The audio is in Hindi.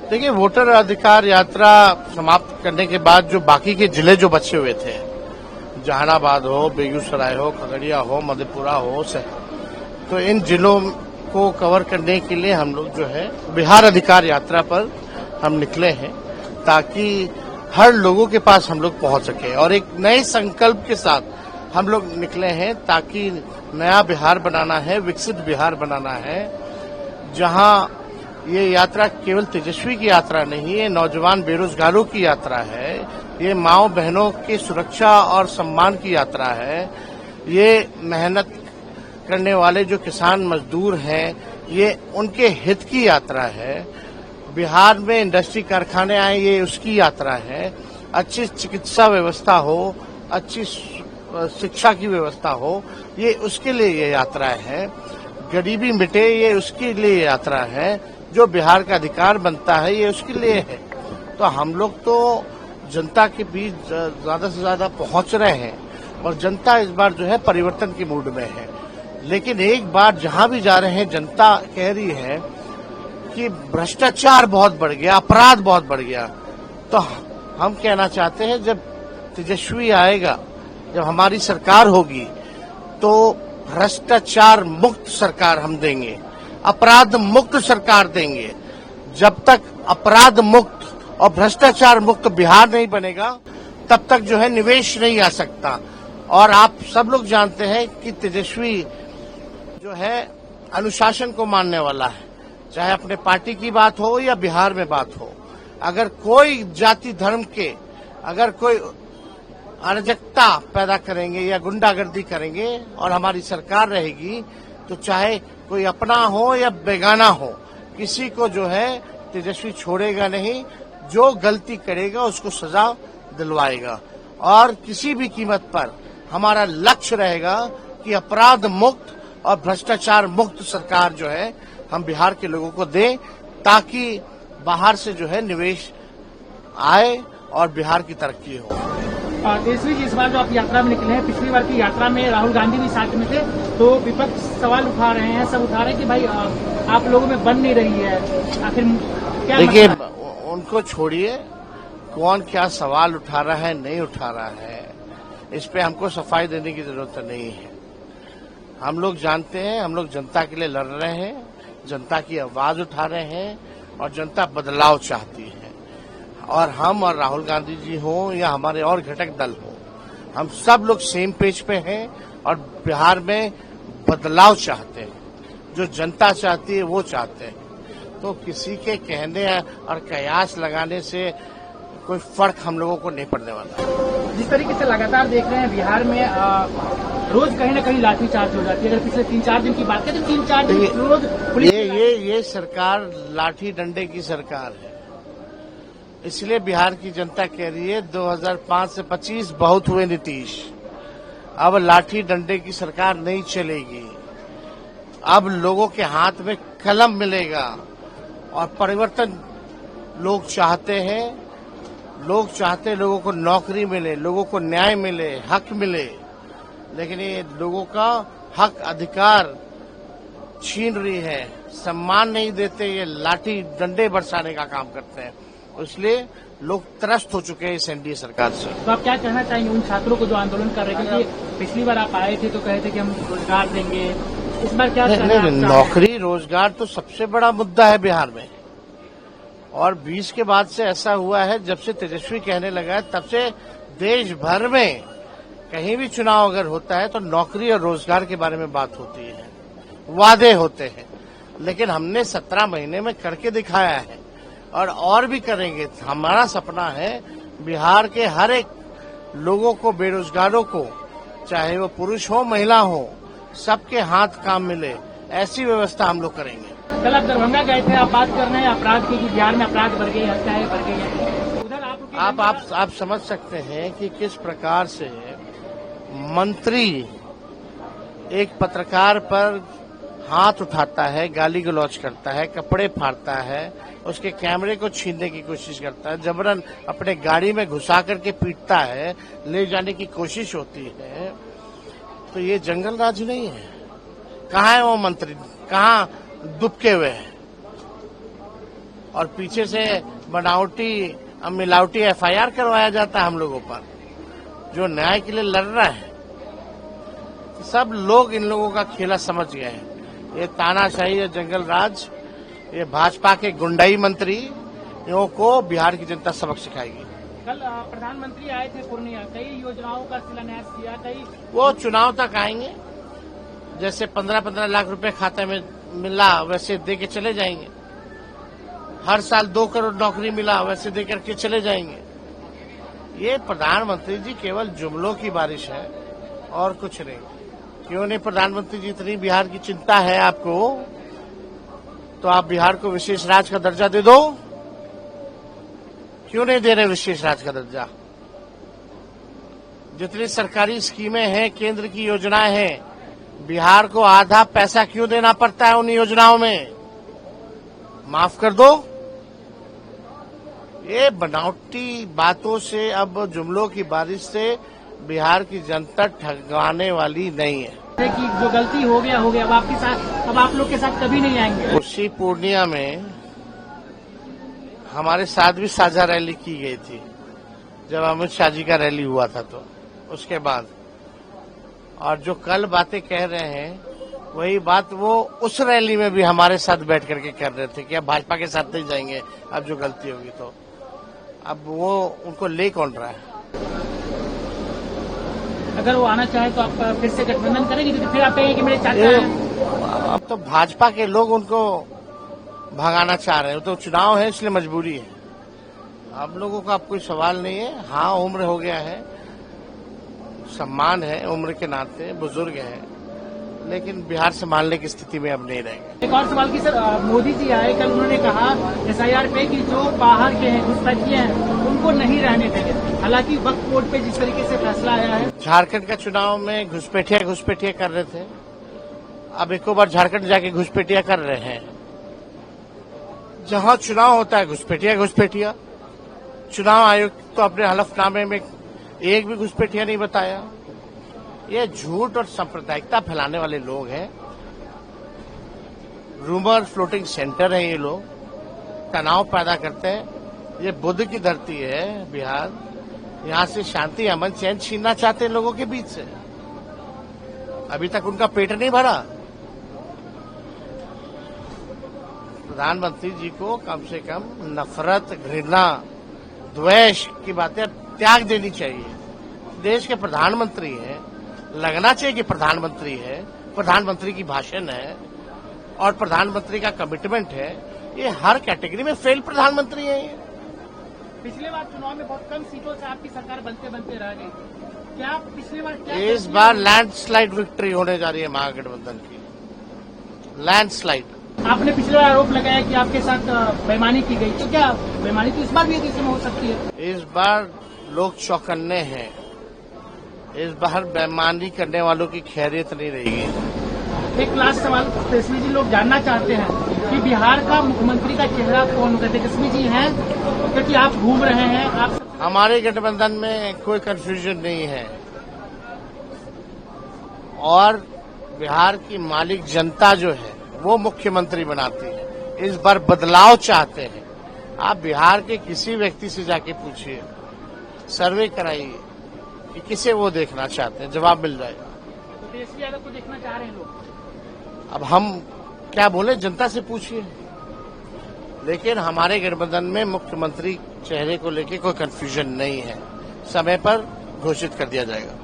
देखिए, वोटर अधिकार यात्रा समाप्त करने के बाद जो बाकी के जिले जो बचे हुए थे, जहानाबाद हो, बेगूसराय हो, खगड़िया हो, मधेपुरा हो, तो इन जिलों को कवर करने के लिए हम लोग जो है बिहार अधिकार यात्रा पर हम निकले हैं, ताकि हर लोगों के पास हम लोग पहुंच सके और एक नए संकल्प के साथ हम लोग निकले हैं, ताकि नया बिहार बनाना है, विकसित बिहार बनाना है, जहां ये यात्रा केवल तेजस्वी की यात्रा नहीं है, नौजवान बेरोजगारों की यात्रा है, ये माओ बहनों की सुरक्षा और सम्मान की यात्रा है, ये मेहनत करने वाले जो किसान मजदूर हैं, ये उनके हित की यात्रा है, बिहार में इंडस्ट्री कारखाने आए, ये उसकी यात्रा है, अच्छी चिकित्सा व्यवस्था हो, अच्छी शिक्षा की व्यवस्था हो, ये उसके लिए ये यात्रा है, गरीबी मिटे, ये उसके लिए यात्रा है, जो बिहार का अधिकार बनता है, ये उसके लिए है। तो हम लोग तो जनता के बीच ज्यादा से ज्यादा पहुंच रहे हैं और जनता इस बार जो है परिवर्तन के मूड में है। लेकिन एक बार जहां भी जा रहे हैं, जनता कह रही है कि भ्रष्टाचार बहुत बढ़ गया, अपराध बहुत बढ़ गया। तो हम कहना चाहते हैं, जब तेजस्वी आएगा, जब हमारी सरकार होगी, तो भ्रष्टाचार मुक्त सरकार हम देंगे, अपराध मुक्त सरकार देंगे। जब तक अपराध मुक्त और भ्रष्टाचार मुक्त बिहार नहीं बनेगा, तब तक जो है निवेश नहीं आ सकता। और आप सब लोग जानते हैं कि तेजस्वी जो है अनुशासन को मानने वाला है, चाहे अपने पार्टी की बात हो या बिहार में बात हो। अगर कोई जाति धर्म के अगर कोई अराजकता पैदा करेंगे या गुंडागर्दी करेंगे और हमारी सरकार रहेगी, तो चाहे कोई अपना हो या बेगाना हो, किसी को जो है तेजस्वी छोड़ेगा नहीं। जो गलती करेगा उसको सजा दिलवाएगा और किसी भी कीमत पर हमारा लक्ष्य रहेगा कि अपराध मुक्त और भ्रष्टाचार मुक्त सरकार जो है हम बिहार के लोगों को दें, ताकि बाहर से जो है निवेश आए और बिहार की तरक्की हो। तेजस्वी जी, इस बार जो आप यात्रा में निकले हैं, पिछली बार की यात्रा में राहुल गांधी भी साथ में थे, तो विपक्ष सवाल उठा रहे हैं, सब उठा रहे हैं कि भाई आप लोगों में बन नहीं रही है, आखिर क्या? देखिए, उनको छोड़िए, कौन क्या सवाल उठा रहा है, नहीं उठा रहा है, इस पे हमको सफाई देने की जरूरत नहीं है। हम लोग जानते हैं, हम लोग जनता के लिए लड़ रहे हैं, जनता की आवाज उठा रहे हैं और जनता बदलाव चाहती है। और हम और राहुल गांधी जी हों या हमारे और घटक दल हो, हम सब लोग सेम पेज पे हैं और बिहार में बदलाव चाहते हैं। जो जनता चाहती है वो चाहते हैं। तो किसी के कहने और कयास लगाने से कोई फर्क हम लोगों को नहीं पड़ने वाला। जिस तरीके से लगातार देख रहे हैं बिहार में रोज कहीं न कहीं लाठीचार्ज हो जाती है। अगर पिछले 3-4 दिन की बात करें तो 3-4 दिन रोज ये सरकार लाठी डंडे की सरकार है। इसलिए बिहार की जनता कह रही है 2005 से 25 बहुत हुए नीतीश, अब लाठी डंडे की सरकार नहीं चलेगी। अब लोगों के हाथ में कलम मिलेगा और परिवर्तन लोग चाहते हैं। लोग चाहते हैं लोगों को नौकरी मिले, लोगों को न्याय मिले, हक मिले, लेकिन ये लोगों का हक अधिकार छीन रही है, सम्मान नहीं देते, ये लाठी डंडे बरसाने का काम करते हैं। इसलिए लोग त्रस्त हो चुके हैं इस एनडीए सरकार से। तो आप क्या कहना चाहेंगे उन छात्रों को जो आंदोलन कर रहे थे? कि पिछली बार आप आए थे तो कहे थे कि हम रोजगार देंगे, इस बार क्या? नहीं, नौकरी रोजगार तो सबसे बड़ा मुद्दा है बिहार में। और 20 के बाद से ऐसा हुआ है, जब से तेजस्वी कहने लगा है, तब से देश भर में कहीं भी चुनाव अगर होता है तो नौकरी और रोजगार के बारे में बात होती है, वादे होते हैं। लेकिन हमने 17 महीने में करके दिखाया है और भी करेंगे। हमारा सपना है बिहार के हर एक लोगों को, बेरोजगारों को, चाहे वो पुरुष हो महिला हो, सबके हाथ काम मिले, ऐसी व्यवस्था हम लोग करेंगे। कल आप दरभंगा गए थे, आप बात कर रहे हैं अपराध की, बिहार में अपराध बढ़ गए, हत्याएं बढ़ गई हैं। उधर आप समझ सकते हैं कि किस प्रकार से मंत्री एक पत्रकार पर हाथ उठाता है, गाली गलौज करता है, कपड़े फाड़ता है, उसके कैमरे को छीनने की कोशिश करता है, जबरन अपने गाड़ी में घुसा करके पीटता है, ले जाने की कोशिश होती है। तो ये जंगल राज नहीं है। कहाँ है वो मंत्री, कहाँ दुबके हुए हैं? और पीछे से बनावटी मिलावटी FIR करवाया जाता है हम लोगों पर, जो न्याय के लिए लड़ रहा है। सब लोग इन लोगों का खेला समझ गए हैं। ये तानाशाही, ये जंगल राज, ये भाजपा के गुंडाई मंत्रियों को बिहार की जनता सबक सिखाएगी। कल प्रधानमंत्री आए थे पूर्णिया, कई योजनाओं का शिलान्यास किया, कई वो चुनाव तक आएंगे, जैसे 15-15 लाख रुपए खाते में मिला वैसे दे के चले जाएंगे। हर साल 2 करोड़ नौकरी मिला वैसे दे करके चले जाएंगे। ये प्रधानमंत्री जी केवल जुमलों की बारिश है और कुछ नहीं। क्यों नहीं प्रधानमंत्री जी, इतनी बिहार की चिंता है आपको तो आप बिहार को विशेष राज्य का दर्जा दे दो। क्यों नहीं दे रहे विशेष राज्य का दर्जा? जितनी सरकारी स्कीमें हैं, केंद्र की योजनाएं हैं, बिहार को आधा पैसा क्यों देना पड़ता है उन योजनाओं में? माफ कर दो। ये बनावटी बातों से, अब जुमलों की बारिश से बिहार की जनता ठगवाने वाली नहीं है। कि जो गलती हो गया अब आपके साथ, अब आप लोग के साथ कभी नहीं आएंगे। उसी पूर्णिया में हमारे साथ भी साझा रैली की गई थी, जब अमित शाह जी का रैली हुआ था तो उसके बाद। और जो कल बातें कह रहे हैं वही बात वो उस रैली में भी हमारे साथ बैठ करके कर रहे थे कि अब भाजपा के साथ नहीं जाएंगे, अब जो गलती होगी तो। अब वो उनको ले कौन रहा है? अगर वो आना चाहे तो आप फिर से गठबंधन करेंगे, क्योंकि फिर आप कहेंगे कि मेरे चाचा हैं। अब तो भाजपा के लोग उनको भगाना चाह रहे हैं, तो चुनाव है इसलिए मजबूरी है। आप लोगों का अब कोई सवाल नहीं है। हाँ, उम्र हो गया है, सम्मान है उम्र के नाते, बुजुर्ग हैं, लेकिन बिहार संभालने की स्थिति में अब नहीं रहेंगे। एक और सवाल की सर, मोदी जी आए कल, उन्होंने कहा SIR पे कि जो बाहर के हैं, घुसपैठिए हैं, उनको नहीं रहने देंगे। हालांकि वक्फ बोर्ड पे जिस तरीके से फैसला आया है। झारखंड का चुनाव में घुसपैठिया कर रहे थे, अब एक बार झारखंड जाके घुसपैठिया कर रहे हैं। जहां चुनाव होता है घुसपैठिया। चुनाव आयोग तो अपने हलफनामे में एक भी घुसपैठिया नहीं बताया। ये झूठ और सांप्रदायिकता फैलाने वाले लोग हैं। रूमर फ्लोटिंग सेंटर है ये लोग, तनाव पैदा करते हैं। ये बुद्ध की धरती है बिहार, यहाँ से शांति, अमन, चैन छीनना चाहते हैं लोगों के बीच से। अभी तक उनका पेट नहीं भरा। प्रधानमंत्री जी को कम से कम नफरत, घृणा, द्वेष की बातें त्याग देनी चाहिए। देश के प्रधानमंत्री हैं, लगना चाहिए कि प्रधानमंत्री है, प्रधानमंत्री की भाषण है और प्रधानमंत्री का कमिटमेंट है। ये हर कैटेगरी में फेल प्रधानमंत्री है। ये पिछले बार चुनाव में बहुत कम सीटों से आपकी सरकार बनते रह गई। क्या पिछली बार इस बार लैंडस्लाइड विक्ट्री होने जा रही है महागठबंधन की, लैंडस्लाइड। आपने पिछले बार आरोप लगाया कि आपके साथ बेईमानी की गई, तो क्या बेईमानी तो इस बार भी एक में हो सकती है? इस बार लोग चौकन्ने हैं। इस बार बेईमानी करने वालों की खैरियत नहीं रहेगी। एक लास्ट सवाल, तेजस्वी जी, लोग जानना चाहते हैं कि बिहार का मुख्यमंत्री का चेहरा कौन होगा? तेजस्वी जी हैं, क्योंकि आप घूम रहे हैं। आप हमारे गठबंधन में कोई कंफ्यूजन नहीं है और बिहार की मालिक जनता जो है वो मुख्यमंत्री बनाती है। इस बार बदलाव चाहते हैं। आप बिहार के किसी व्यक्ति से जाके पूछिए, सर्वे कराइए कि किसे वो देखना चाहते हैं, जवाब मिल जाएगा। तो तेजस्वी यादव को देखना चाह रहे हैं लोग। अब हम क्या बोले, जनता से पूछिए। लेकिन हमारे गठबंधन में मुख्यमंत्री चेहरे को लेकर कोई कंफ्यूजन नहीं है। समय पर घोषित कर दिया जाएगा।